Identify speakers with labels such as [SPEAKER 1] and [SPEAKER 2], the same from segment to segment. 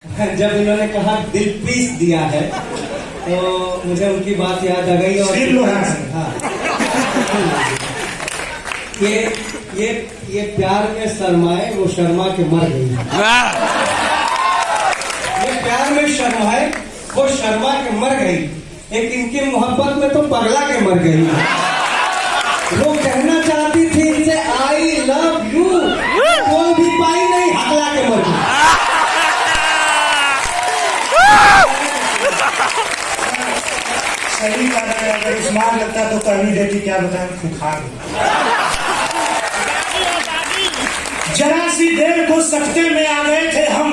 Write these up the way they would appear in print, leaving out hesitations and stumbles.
[SPEAKER 1] जब इन्होंने कहा दिल पीस दिया है तो मुझे उनकी बात याद आ गई। और हाँ, ये प्यार में शर्माए वो शर्मा के मर गई। ये प्यार में शर्माए वो शर्मा के मर गई, एक इनकी मोहब्बत में तो पगला के मर गई। वो कहना चाहती थी इनसे आई लव यू, कोई भी पाई नहीं, हकला के मर गई।
[SPEAKER 2] सही कहा है, अगर स्मार्ट लगता तो करनी देती, क्या बताएं खुखार। जरा सी देर को सख्ते में आ गए थे हम,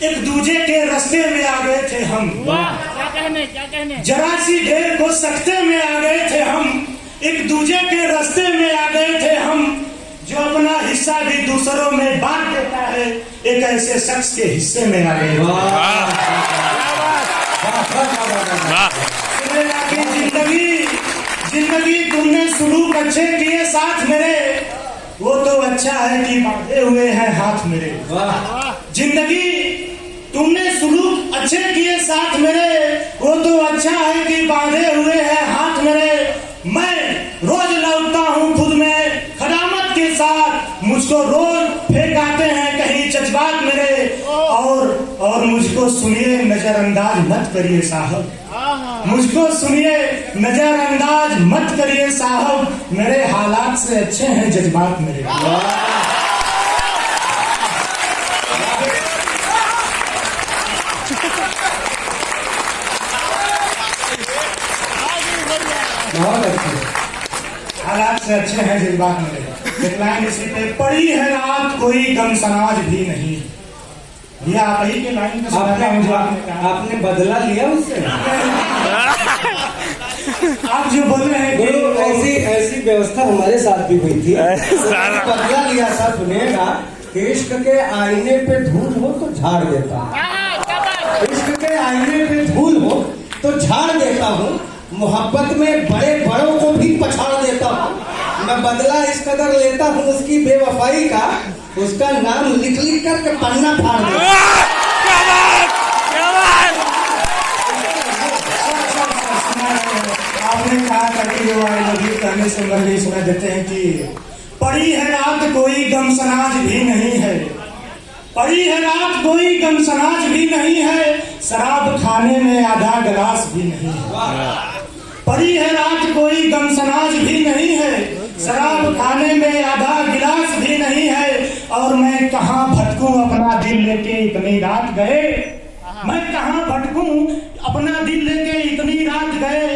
[SPEAKER 2] एक दूजे के रास्ते में आ गए थे हम।
[SPEAKER 3] क्या कहने
[SPEAKER 2] जरा सी देर को सख्ते में आ गए थे हम, एक दूजे के रास्ते में आ गए थे हम। जो अपना हिस्सा भी दूसरों में बांट देता है, एक ऐसे शख्स के हिस्से में आ गए। जिंदगी तुमने सुलूक अच्छे किए साथ मेरे, वो तो अच्छा है कि बांधे हुए हैं हाथ मेरे। जिंदगी तुमने सुलूक अच्छे किए साथ मेरे, वो तो अच्छा है कि बांधे हुए हैं हाथ मेरे। मैं रोज लौटता हूँ खुद में खदामत के साथ, मुझको रोज फेंक आते हैं कहीं जज्बात मेरे। और मुझको सुनिए नजरअंदाज मत करिए साहब, मुझको सुनिए नजरअंदाज मत करिए साहब, मेरे हालात से अच्छे हैं जज्बात मेरे।
[SPEAKER 1] बहुत अच्छे,
[SPEAKER 2] हालात से अच्छे हैं जज्बात मेरे। एक लाइन इसी पे, पड़ी है रात कोई गम सनाज भी नहीं। ये आप ही के लाइन पे
[SPEAKER 1] आपने बदला लिया उससे।
[SPEAKER 2] आप जो बोल रहे हैं
[SPEAKER 1] गुरु, ऐसी व्यवस्था हमारे साथ भी हुई थी। बदला लिया था, सुनेगा कि इश्क के आईने पे धूल हो तो झाड़ देता हूँ, इश्क के आईने पे धूल हो तो झाड़ देता हूँ, मोहब्बत में बड़े बड़ों को भी पछाड़ देता हूँ। मैं बदला इस कदर लेता हूँ उसकी बेवफाई का, उसका नाम लिख लिख करके पन्ना फाड़ देता।
[SPEAKER 2] आपने कहा था कि जो आई लव यू कहने से पहले सुना देते हैं कि पड़ी है रात कोई गम सनाज भी नहीं है, पड़ी है रात कोई गम सनाज भी नहीं है, शराब खाने में आधा गिलास भी नहीं है। पड़ी है रात कोई गम सनाज भी नहीं है, शराब खाने में आधा गिलास भी नहीं है। और मैं कहाँ भटकूं अपना दिल लेके इतनी रात गए, मैं कहाँ भटकूं अपना दिल लेके इतनी रात गए,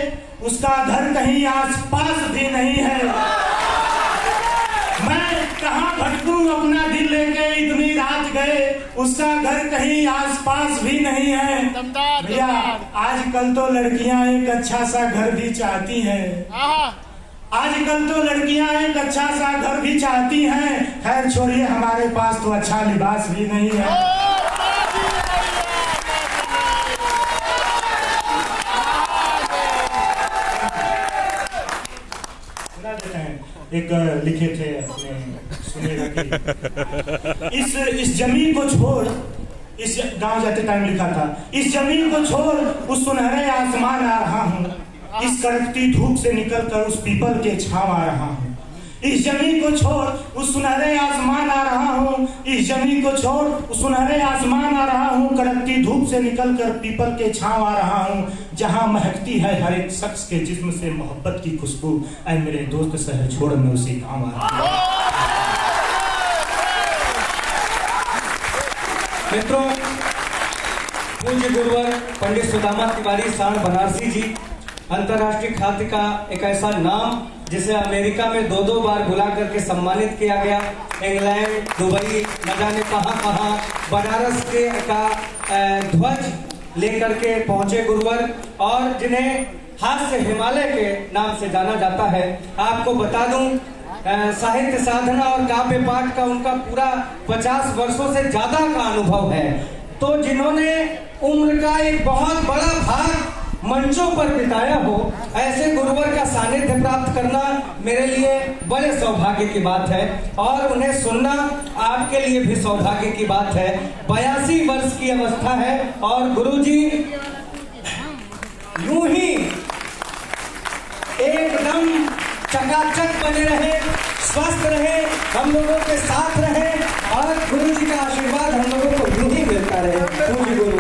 [SPEAKER 2] उसका घर कहीं आस पास भी नहीं है। मैं कहाँ भटकूं अपना दिल लेके इतनी रात गए, उसका घर कहीं आस पास भी नहीं है। भैया आजकल तो लड़कियां एक अच्छा सा घर भी चाहती हैं, आजकल तो लड़कियां एक अच्छा सा घर भी चाहती हैं। खैर छोड़िए, हमारे पास तो अच्छा लिबास भी नहीं है। एक लिखे थे अपने, सुनिएगा कि इस जमीन को छोड़, इस गांव जाते टाइम लिखा था, इस जमीन को छोड़ उस सुनहरे आसमान आ रहा हूँ, इस कड़कती धूप से निकलकर उस पीपल के छांव आ रहा हूँ। इस जमीन को छोड़ उस सुनहरे आसमान आ रहा हूँ, इस जमीन को छोड़ उस सुनहरे आसमान आ रहा हूँ, कड़कती धूप से निकलकर पीपल के छांव आ रहा हूँ, जहाँ महकती है हर एक शख्स के जिस्म से मोहब्बत की खुशबू। ऐ मेरे दोस्त शहर छोड़ मैं उसी काम आ रहा हूँ।
[SPEAKER 1] मित्रों, पूज्य गुरुवर पंडित सुदामा तिवारी साण बनारसी जी, अंतर्राष्ट्रीय ख्याति का एक ऐसा नाम जिसे अमेरिका में 2-2 बार बुला करके सम्मानित किया गया, इंग्लैंड, दुबई, न जाने कहां बनारस के का ध्वज लेकर के पहुंचे गुरुवर, और जिन्हें हास्य हिमालय के नाम से जाना जाता है। आपको बता दूं, साहित्य साधना और काव्य पाठ का उनका पूरा 50 वर्षों से ज्यादा का अनुभव है। तो जिन्होंने उम्र का एक बहुत बड़ा भाग मंचों पर बिताया हो, ऐसे गुरुवर का सानिध्य प्राप्त करना मेरे लिए बड़े सौभाग्य की बात है और उन्हें सुनना आपके लिए भी सौभाग्य की बात है। 82 वर्ष की अवस्था है और गुरुजी यूं ही एकदम चकाचक बने रहे, स्वस्थ रहे, हम लोगों के साथ रहे और गुरु जी का आशीर्वाद हम लोगों को यूं ही मिलता रहे। पूज्य गुरु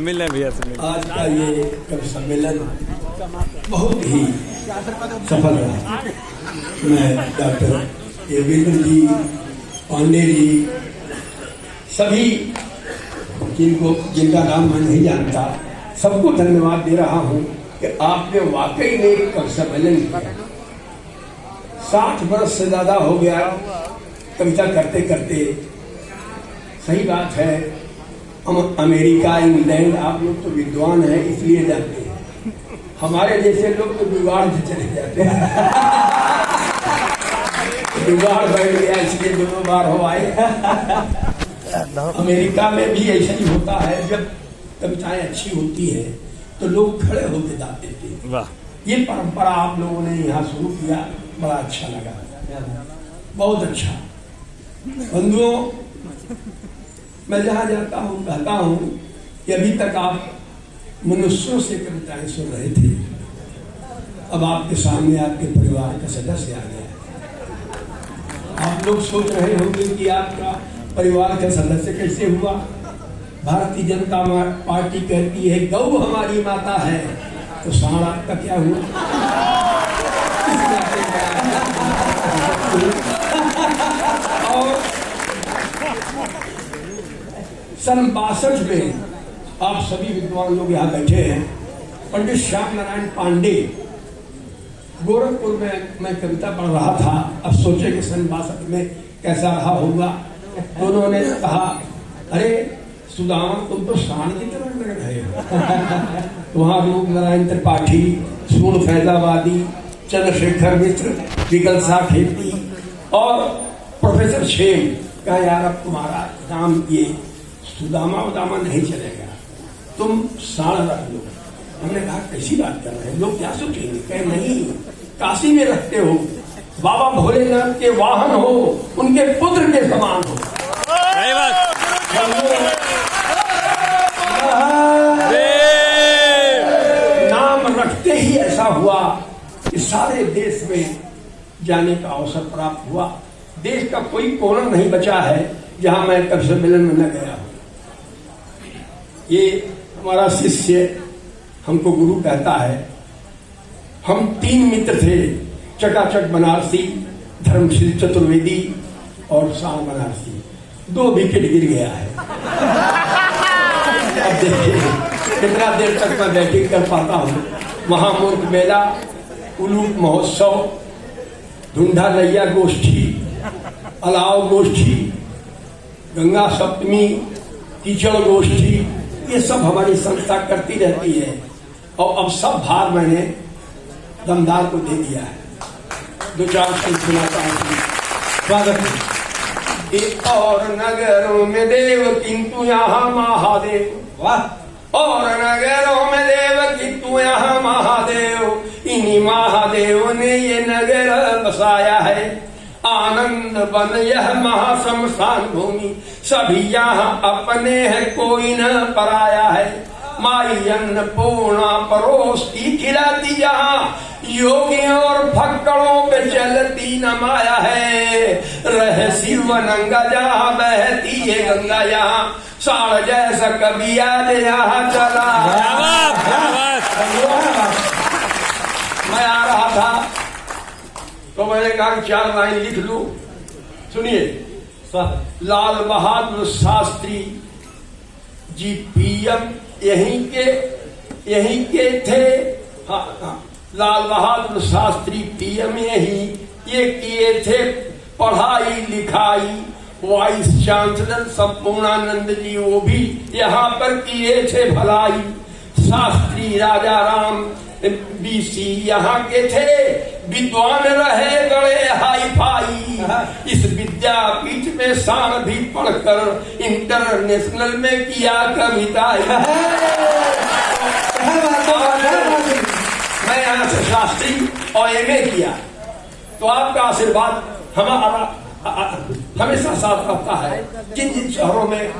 [SPEAKER 4] मिलना भैया से
[SPEAKER 5] आज का ये कवि सम्मेलन बहुत ही सफल रहा। मैं डॉक्टर एविंद्र जी, पांडे जी, सभी जिनका नाम मैं नहीं जानता, सबको धन्यवाद दे रहा हूँ कि आपने वाकई में एक कवि सम्मेलन किया। 60 वर्ष से ज्यादा हो गया कविता करते करते। सही बात है, हम अमेरिका, इंग्लैंड, आप लोग तो विद्वान हैं इसलिए जाते हैं, हमारे जैसे लोग तो बिगाड़ से चले जाते हैं। बिगाड़ बैठ गया इसलिए 2 बार हो आए। अमेरिका में भी ऐसा ही होता है, जब कविताएं अच्छी होती है तो लोग खड़े होकर गा देते हैं। ये परंपरा आप लोगों ने यहाँ शुरू किया, बड़ा अच्छा लगा, बहुत अच्छा। बंधुओं, मैं जहाँ जाता हूँ कहता हूँ कि अभी तक आप मनुष्यों से कविताएं सुन रहे थे, अब आपके सामने आपके परिवार का सदस्य आ गया। आप लोग सोच रहे होंगे कि आपका परिवार का सदस्य कैसे हुआ। भारतीय जनता पार्टी कहती है गौ हमारी माता है, तो सांड आपका क्या हुआ? और सन 62 में आप सभी विद्वान लोग यहाँ बैठे हैं। पंडित श्याम नारायण पांडे, गोरखपुर में मैं कविता पढ़ रहा था। अब सोचे कि सन 62 में कैसा रहा होगा, तो उन्होंने कहा, अरे सुदामा तुम तो सांड की तरह लग रहे हो। वहाँ रूप नारायण त्रिपाठी, सून फैजाबादी, चंद्रशेखर मिश्र, विकल सा खेती और प्रोफेसर शेम का, यार अब तुम्हारा नाम ये सुदामा उदामा नहीं चलेगा, तुम सांड रख लो। हमने कहा कैसी बात कर रहे हैं, लोग क्या सोचेंगे? कहे नहीं, काशी में रखते हो, बाबा भोलेनाथ के वाहन हो, उनके पुत्र के समान हो। नाम रखते ही ऐसा हुआ कि सारे देश में जाने का अवसर प्राप्त हुआ। देश का कोई कोना नहीं बचा है जहां मैं कवि सम्मेलन में न गया हूं। ये हमारा शिष्य हमको गुरु कहता है। हम 3 मित्र थे, चकाचक बनारसी, धर्मशील चतुर्वेदी और शाह बनारसी। 2 विकेट गिर गया है। अब देखिए कितना देर तक मैं बैटिंग कर पाता हूँ। महामूर्ख मेला, उलूप महोत्सव, ढूंढा नैया गोष्ठी, अलाव गोष्ठी, गंगा सप्तमी, कीचड़ गोष्ठी, ये सब हमारी संस्था करती रहती है। और अब सब भार मैंने दमदार को दे दिया है। 2-4 शब्द सुनाता हूँ। स्वागत। और नगरों में देव किंतु यहाँ महादेव, वाह। और नगरों में देव किंतु यहाँ महादेव, इन्हीं महादेव ने ये नगर बसाया है। आनंद बन यह महाशमशान भूमि, सभी यहाँ अपने है, कोई न पराया है। माई अन्नपूर्णा परोसती खिलाती जहाँ, योगियों और फक्कड़ों पे चलती न माया है। रह शिव नंगा जहाँ, बहती है गंगा यहाँ, साड़ जैसा कभी आज यहाँ चला। मैं आ रहा था तो मैंने कहा 4 लाइन लिख लूं। सुनिए, लाल बहादुर शास्त्री जी पीएम यहीं के थे। हाँ, लाल बहादुर शास्त्री पीएम यहीं ये किए थे पढ़ाई लिखाई। वाइस चांसलर संपूर्णानंद जी वो भी यहाँ पर किए थे भलाई। शास्त्री राजा राम BC यहाँ के थे, विद्वान रहे बड़े हाई फाई। इस विद्यापीठ में साल भी पढ़कर इंटरनेशनल में किया कविता। मैं यहाँ से शास्त्री और एमए किया, तो आपका आशीर्वाद हमारा हमेशा साथ रहता है। जिन जिन शहरों में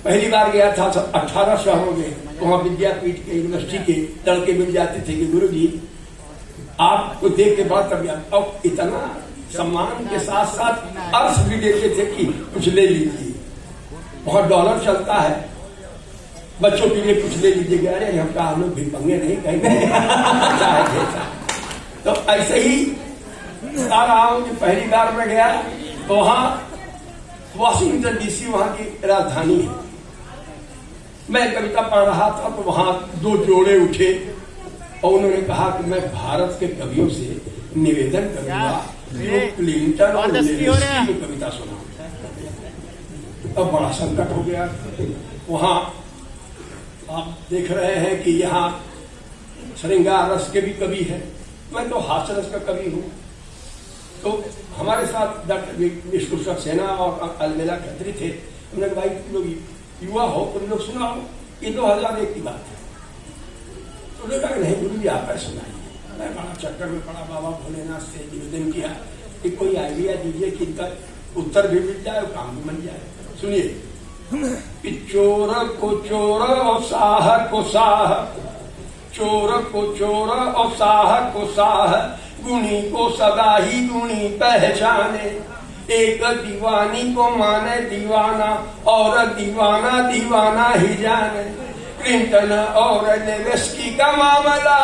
[SPEAKER 5] पहली बार गया था 18 शहरों में, वहाँ विद्यापीठ के यूनिवर्सिटी के लड़के मिल जाते थे कि गुरु जी आपको देख के बड़ा तबियत, और इतना सम्मान के साथ साथ अर्थ भी देते थे कि कुछ ले लीजिए। वहाँ डॉलर चलता है, बच्चों के लिए कुछ ले लीजिए। अरे हम कहा हम लोग भिखमंगे नहीं कहेंगे। तो ऐसे ही बता रहा हूँ कि पहली बार मैं गया तो वहाँ वाशिंगटन डीसी वहाँ की राजधानी है। मैं कविता पढ़ रहा था तो वहाँ दो जोड़े उठे और उन्होंने कहा कि मैं भारत के कवियों से निवेदन करूंगा कि क्लिंटन और लेविस्की की कविता सुना। अब बड़ा संकट हो गया। वहाँ आप देख रहे हैं कि यहाँ श्रृंगार रस के भी कवि है, मैं तो हास्य रस का कवि हूँ। तो हमारे साथ डॉक्टर विष्णु सक्सेना और अलमेला खत्री थे। हमने कहा भाई तुम लोग युवा हो, तुम लोग सुनाओ, ये 2001 की बात है। तो उन्होंने कहा नहीं गुरु जी आप सुनाइए। मैं बड़ा चक्कर में पड़ा, बाबा भोलेनाथ से निवेदन किया कि कोई आइडिया दीजिए कि इनका उत्तर भी मिल जाए और काम भी बन जाए। सुनिए, चोर को चोर और साह को साह, चोर को चोर और साह को साह, गुणी को सदा ही गुणी पहचाने। एक दीवानी को माने दीवाना और दीवाना दीवाना ही जाने। क्लिंटन और लेविस्की का मामला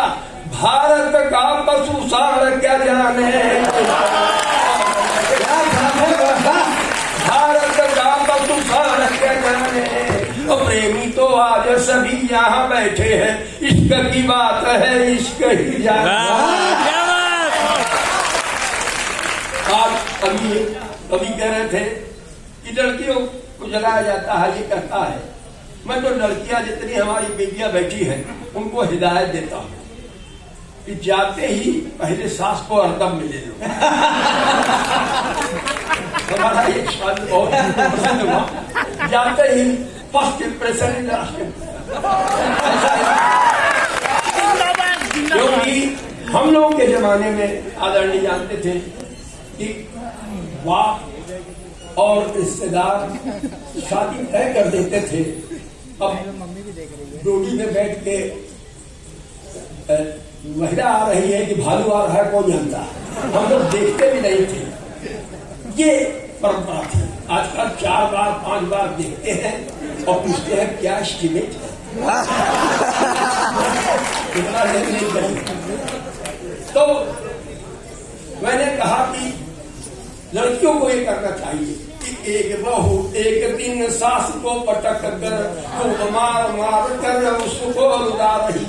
[SPEAKER 5] भारत का पशु सार क्या जाने। भारत का पशु सार क्या जाने। और प्रेमी तो आज सभी यहाँ बैठे हैं, इश्क की बात है इश्क ही जाने। आज अभी कह रहे थे कि लड़कियों को जगाया जाता है, ये कहता है। मैं तो लड़कियां जितनी हमारी बेटियां बैठी हैं उनको हिदायत देता हूँ कि जाते ही पहले सास को अर्दम मिले लो। हमारा एक शब्द बहुत पसंद हुआ, जाते ही first impression is last impression. क्योंकि हम लोगों के जमाने में आदरणीय जानते थे कि वाह और रिश्तेदार शादी तय कर देते थे। अब डोली में बैठ के महिला आ रही है कि भालू आ रहा है कौन जानता, हम लोग देखते भी नहीं थे। ये परंपरा थी। आजकल 4 बार 5 बार देखते हैं और पूछते हैं क्या एस्टिमेट है, कितना लेने चाहिए। तो मैंने कहा कि लड़कियों को ये करना चाहिए कि एक बहू एक दिन सास को पटक कर खूब मार मार कर उसको रुला रही।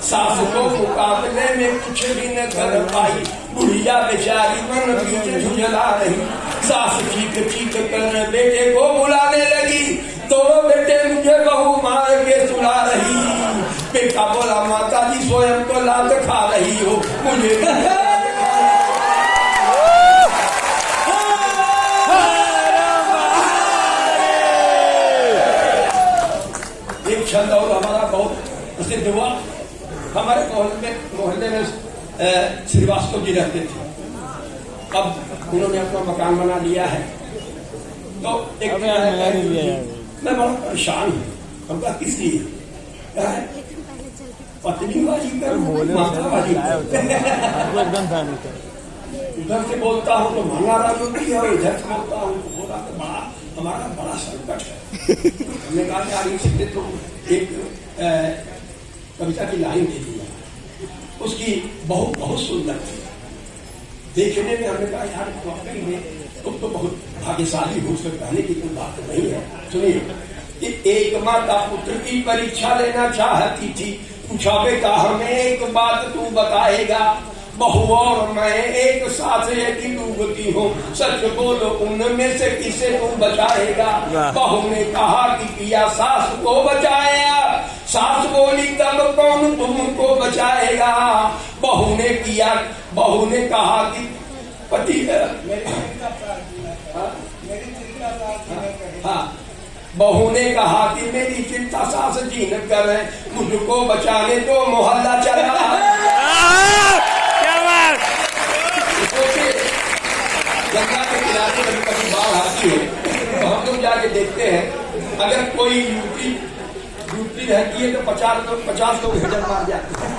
[SPEAKER 5] सास को मुकाबले में कुछ भी न कर पाई, बुढ़िया बेचारी मन बीच झुंझला रही। सास चीख चीख कर बेटे को बुलाने लगी, दोनों बेटे मुझे बहू मार के सुला रही। बेटा बोला माता जी स्वयं को लात खा रही हो, मुझे छंद और हमारा बहुत प्रसिद्ध हुआ। हमारे मोहल्ले में श्रीवास्तव जी रहते थे। अब उन्होंने अपना मकान बना लिया है। तो एक मैं बहुत परेशान हूँ। हम कहा किस लिए? पत्नी वाली कर माता वाली उधर से बोलता हूँ तो महंगा राजनीति है और इधर से बोलता हूँ तो बोला तो बड़ा हमारा बड़ा संकट है। हमने कहा यार इससे तो एक कविता की लाइन दे दिया, उसकी बहुत बहुत सुंदर थी। देखने में हमने कहा यार वाकई में तुम तो बहुत भाग्यशाली हो, उसमें कहने की कोई बात नहीं है। सुनिए कि एक माता पुत्र की परीक्षा लेना चाहती थी, पूछा बेटा हमें एक बात तू बताएगा, बहू और मैं एक साथ यदि डूबती हूँ, सच बोलो उनमें से किसे तू बचाएगा। बहू ने कहा कि किया सास को बचाया, सास बोली तब कौन तुमको बचाएगा। बहू ने कहा कि पति बहू ने कहा कि मेरी चिंता सास जी न करे, मुझको बचाने तो मोहल्ला चला।
[SPEAKER 3] क्या बात।
[SPEAKER 5] गंगा के किनारे कभी कभी बाढ़ आती है तो हम लोग जाके देखते हैं, अगर कोई यूपी रहती है तो 50 लोग हेडर मार जाते हैं।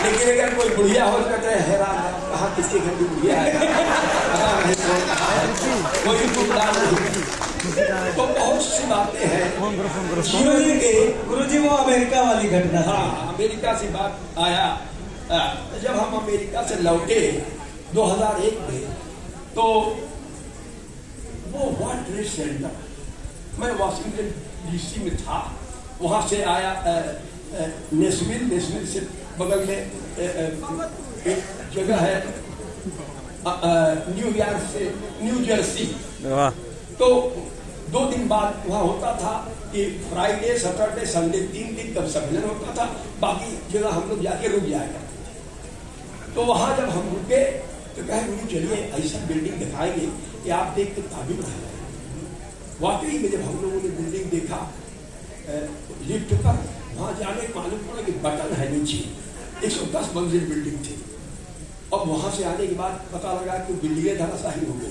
[SPEAKER 5] लेकिन अगर कोई बुढ़िया हो तो हैरान है, कहा किसके घर की बुढ़िया है, कोई तो बहुत सी बातें हैं।
[SPEAKER 1] गुरु जी वो अमेरिका वाली घटना।
[SPEAKER 5] हाँ, अमेरिका से बात आया। जब हम अमेरिका से लौटे 2001 में, तो वो वर्ल्ड ट्रेड सेंटर, मैं वाशिंगटन डीसी में था, वहां से आया नेशनल से बगल में एक जगह है न्यूयॉर्क से न्यू जर्सी। तो 2 दिन बाद वहाँ होता था कि फ्राइडे सैटरडे संडे 3 दिन तब सम्मेलन होता था, बाकी जगह हम लोग जाके रुक जाया करते। तो वहाँ जब हम रुके तो कहे मुझे चलिए ऐसा बिल्डिंग दिखाएंगे कि आप देख के ताबीर रह जाए। वाकई में जब हम लोगों ने बिल्डिंग देखा, लिफ्ट पर वहाँ जाने मालूम पड़ा कि बटन है नीचे, 110 मंजिल बिल्डिंग थी। अब वहां से आने के बाद पता लगा कि बिल्डिंगें धराशाही हो गई।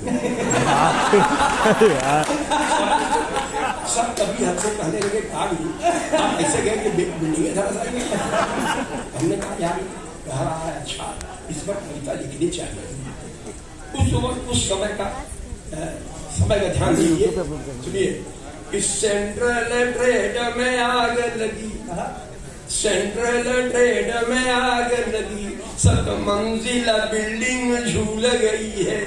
[SPEAKER 5] सब कभी हमसे कहने लगे आप ऐसे गए कि बिल्डिंगें धराशाही। हमने कहा यार कह रहा है, अच्छा इस पर कविता लिखनी चाहिए। उस समय का ध्यान दीजिए, सुनिए। इस सेंट्रल ट्रेड में आग लगी, सेंट्रल ट्रेड में आग लगी, 7 मंजिला बिल्डिंग झूल गई है,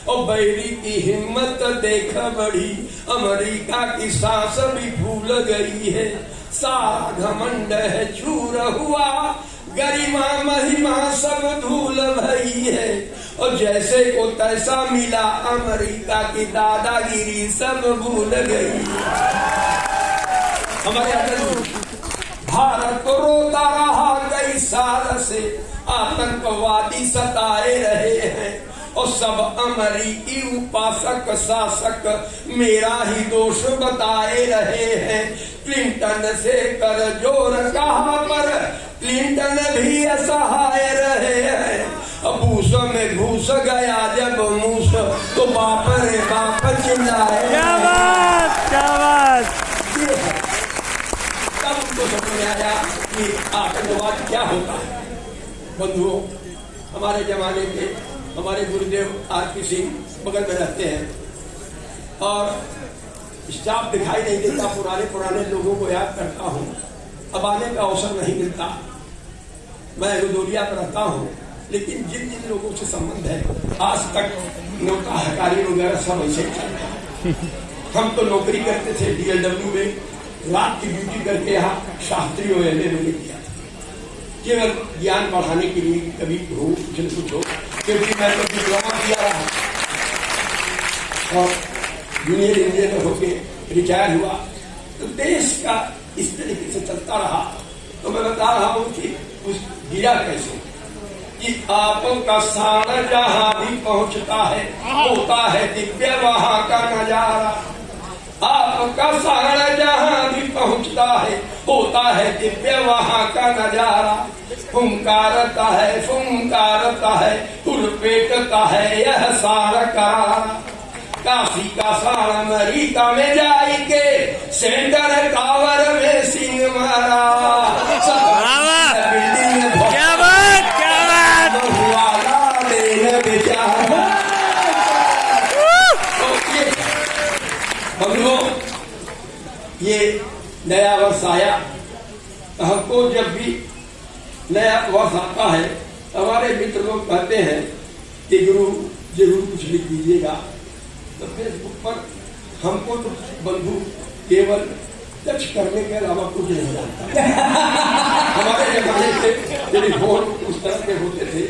[SPEAKER 5] और बैरी की हिम्मत देखा बढ़ी, अमेरिका की सांस भी फूल गई है, सारा घमंड है चूर हुआ, गरिमा महिमा सब धूल भई है, और जैसे को तैसा मिला, अमेरिका की दादागिरी सब भूल गई। हमारे भारत को रोता रहा कई साल से, आतंकवादी सताए रहे हैं, और सब अमेरिकी उपासक शासक मेरा ही दोष बताए रहे हैं। क्लिंटन से कर जोर कहा पर क्लिंटन भी असहाय रहे हैं, बूस में घुस गया जब मूस, तो बाप रे बाप चिल्लाए।
[SPEAKER 3] क्या बात, क्या बात।
[SPEAKER 5] तब उनको समझ में आया कि आतंकवाद क्या होता है। बंधुओं, हमारे जमाने के हमारे गुरुदेव आरपी सिंह बगल में रहते हैं, और स्टाफ दिखाई नहीं देता, पुराने लोगों को याद करता हूँ। अब आने का अवसर नहीं मिलता, मैं रुदौलिया पर रहता हूँ, लेकिन जिन जिन लोगों से संबंध है आज तक नौका हकारी वगैरह सब ऐसे चलता है। हम तो नौकरी करते थे DLW में, रात की ड्यूटी करके यहाँ शास्त्री OLA मैंने किया था, केवल ज्ञान बढ़ाने के लिए कभी हो कुछ हो, क्योंकि मैं तो डिप्लोमा किया रहा और जूनियर इंजीनियर होके रिटायर हुआ, तो देश का इस तरीके से चलता रहा। तो मैं बता रहा हूँ कि उस गिरा कैसे कि आपका सारा जहां भी पहुंचता है, होता है दिव्य वहां का नजारा। आपका सारा जहां भी पहुंचता है, होता है दिव्य वहां का नजारा। फुंकारता है उर्पेटता है यह सारा करारा। काशी का सारा अमेरिका में जाई के, सेंटर टावर में सिंह मारा। बिल्डिंग बेचारा। बंधुओं, ये नया वर्ष आया, हमको जब भी नया वर्ष आता है, हमारे मित्र लोग कहते हैं कि गुरु जरूर कुछ लिख दीजिएगा। तो फेसबुक पर हमको तो बंधु केवल टच करने के अलावा कुछ नहीं जानता। हमारे जमाने से टेलीफोन उस तरह के होते थे,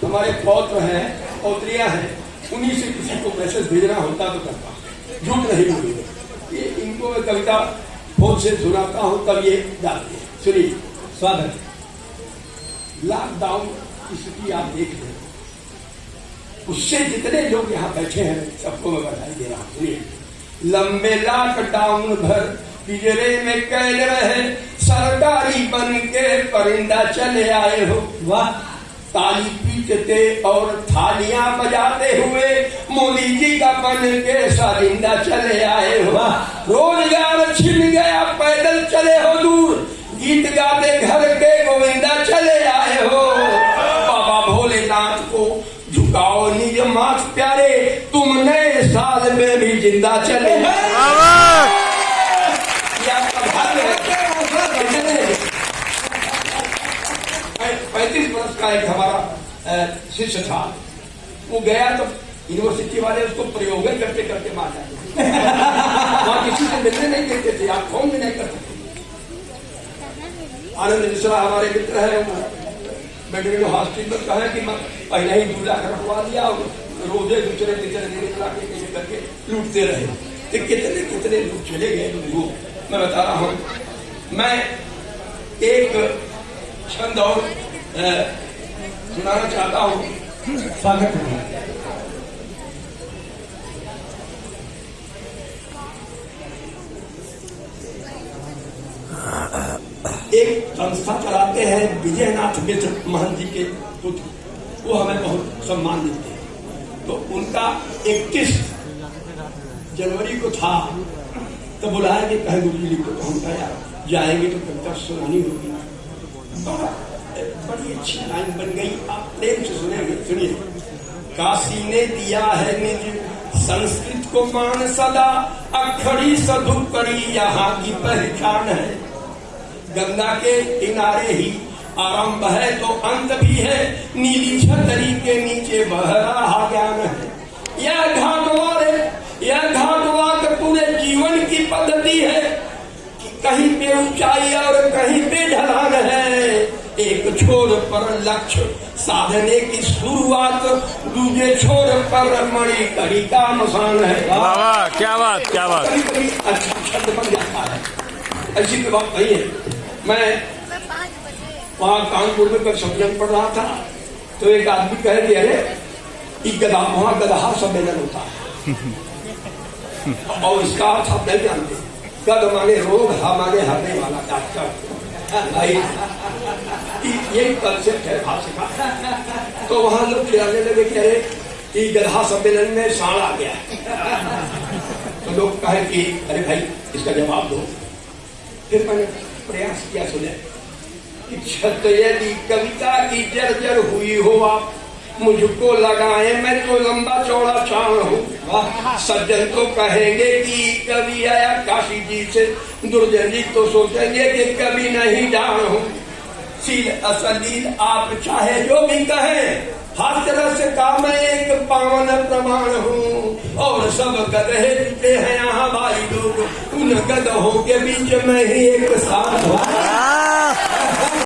[SPEAKER 5] हमारे पौत्र हैं, पौत्रियां हैं, उन्हीं से किसी को मैसेज भेजना होता तो करता, झूठ नहीं बोलेंगे। ये इनको मैं कविता फोन से सुनाता हूँ, तब ये डालते हैं। सुनिए।
[SPEAKER 1] स्वागत।
[SPEAKER 5] लॉकडाउन की स्थिति आप देख लें, उससे जितने लोग यहाँ बैठे हैं सबको मैं बधाई दे रहा हूँ। सुनिए। लंबे लॉकडाउन भर पिंजरे में कैद रहे, सरकारी बन के परिंदा चले आए हो।
[SPEAKER 1] वाह।
[SPEAKER 5] ताली पीटते और थालियां बजाते हुए मोदी जी का बन के सारिंदा चले आए हो। रोजगार छिन गया, पैदल चले हो दूर, गीत गाते घर के गोविंदा चले आए हो। बाबा भोलेनाथ को झुकाओ निज माथ प्यारे, तुम नए साल में भी जिंदा चले। 35 वर्ष का एक हमारा शिष्य था, वो गया तो यूनिवर्सिटी वाले उसको प्रयोग करते करते मार जाते। वहां किसी से मिलने नहीं देते थे, आप फोन भी नहीं कर सकते। आनंद मिश्रा हमारे मित्र है, वो मेडिकल हॉस्पिटल में कहा कि मैं पहले ही 2 लाख रखवा दिया और रोजे दूसरे तीसरे दिन ला के करके लूटते रहे। तो कितने कितने लोग चले गए लोगों, मैं बता रहा हूँ। मैं एक छंद और सुनाना चाहता हूँ।
[SPEAKER 1] स्वागत है।
[SPEAKER 5] एक संस्था चलाते हैं विजयनाथ मिश्र महंत जी के पुत्र, वो हमें बहुत सम्मान देते हैं। तो उनका 31 जनवरी को था, तो बुलाया कि कहे गुरु जी को, तो हम कहा यार जाएंगे तो कविता सुनानी होगी। बड़ी अच्छी लाइन बन गई, आप प्रेम से सुनेंगे, सुनिए। काशी ने दिया है निज संस्कृत को मान सदा, अक्षरी सधुकरी यहाँ की पहचान है। गंगा के किनारे ही आरंभ है तो अंत भी है, नीली छतरी के नीचे बह रहा ज्ञान है। यह घाटवार पूरे जीवन की पद्धति है कि कहीं पे ऊंचाई और कहीं पे ढलान है। एक छोर पर लक्ष्य साधने की शुरुआत, दूसरे छोर पर मणि कड़ी का मसान है।
[SPEAKER 3] वाह, क्या बात, क्या बात।
[SPEAKER 5] कभी अच्छा शब्द बन जाता है, ऐसी कोई बात नहीं है। मैं वहां कानपुर में कल सम्मेलन पढ़ रहा था, तो एक आदमी कह दिया, अरे वहां गदहा सम्मेलन होता है और इसका अर्थ आप नहीं जानते। गद माने रोग, हा माने हरने वाला डॉक्टर भाई, ये कंसेप्ट है भाषा का। तो वहां लोग खिलाने लगे, कह रहे गदहा सम्मेलन में साड़ आ गया। तो लोग कहे कि अरे भाई इसका जवाब दो। फिर मैंने प्रयास किया, सुने कि छत यदि कविता की जर्जर हुई हो आप, मुझको लगाए मैं तो लंबा चौड़ा चाण हूँ। सज्जन तो कहेंगे कि कवि आया काशी जी से, दुर्जन जी तो सोचेंगे कि कभी नहीं जान हूँ। सील असलील आप चाहे जो भी कहे, हाथ रस का मैं एक पावन प्रमाण हूँ। और सब गधे जुटे हैं यहाँ भाई लोग, उन गधों के बीच में ही एक साथ